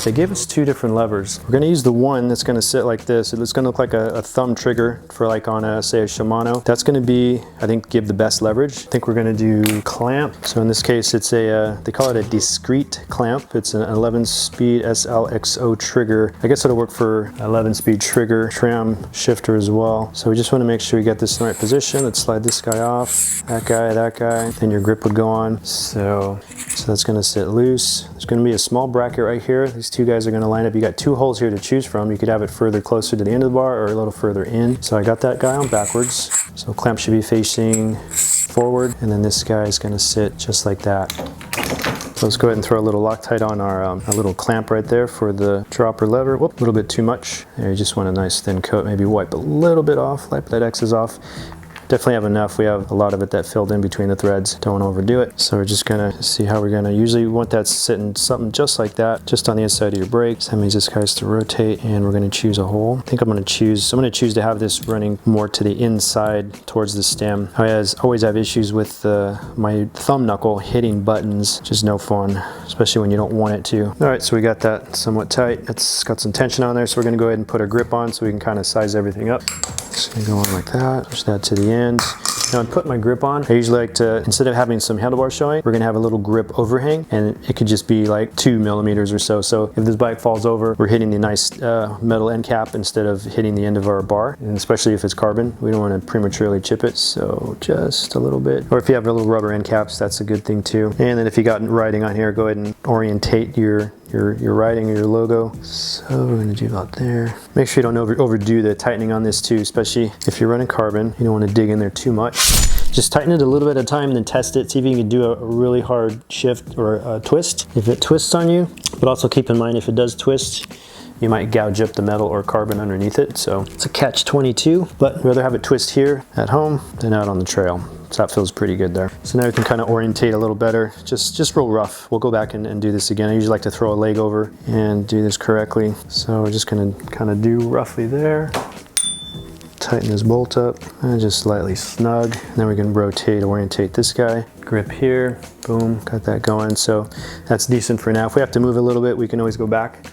They gave us two different levers. We're gonna use the one that's gonna sit like this. It's gonna look like a thumb trigger for like on a, say a Shimano. That's gonna be, I think, give the best leverage. I think we're gonna do clamp. So in this case, it's a, they call it a discrete clamp. It's an 11-speed SLXO trigger. I guess it'll work for 11-speed trigger tram shifter as well. So we just wanna make sure we get this in the right position. Let's slide this guy off, that guy, then your grip would go on. So that's gonna sit loose. There's gonna be a small bracket right here. These two guys are gonna line up. You got two holes here to choose from. You could have it further closer to the end of the bar or a little further in. So I got that guy on backwards. So clamp should be facing forward, and then this guy is gonna sit just like that. So let's go ahead and throw a little Loctite on our little clamp right there for the dropper lever. Whoop, a little bit too much. There, you just want a nice thin coat. Maybe wipe a little bit off, wipe that excess off. Definitely have enough. We have a lot of it that filled in between the threads. Don't overdo it. So we're just gonna see how we're gonna, usually want that sitting something just like that, just on the inside of your brake. So that means this guy's to rotate, and we're gonna choose a hole. I think I'm gonna choose to have this running more to the inside towards the stem. I always have issues with my thumb knuckle hitting buttons. Just no fun, especially when you don't want it to. All right, so we got that somewhat tight. It's got some tension on there, so we're gonna go ahead and put a grip on so we can kind of size everything up. Just gonna go on like that, push that to the end. Now I'm putting my grip on. I usually like to, instead of having some handlebar showing, we're gonna have a little grip overhang, and it could just be like 2 millimeters or so. So if this bike falls over, we're hitting the nice metal end cap instead of hitting the end of our bar. And especially if it's carbon, we don't want to prematurely chip it. So just a little bit. Or if you have a little rubber end caps, that's a good thing too. And then if you got writing on here, go ahead and orientate your writing or your logo. So we're gonna do about there. Make sure you don't overdo the tightening on this too, especially if you're running carbon. You don't want to dig in there too much. Just tighten it a little bit at a time, and then test it. See if you can do a really hard shift or a twist if it twists on you. But also keep in mind, if it does twist, you might gouge up the metal or carbon underneath it. So it's a catch-22, but I'd rather have it twist here at home than out on the trail. So that feels pretty good there. So now we can kind of orientate a little better. Just real rough. We'll go back and do this again. I usually like to throw a leg over and do this correctly. So we're just gonna kind of do roughly there. Tighten this bolt up and just slightly snug. And then we can rotate, orientate this guy. Grip here, boom, got that going. So that's decent for now. If we have to move a little bit, we can always go back.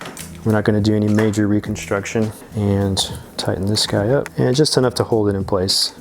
We're not going to do any major reconstruction. And tighten this guy up, and just enough to hold it in place.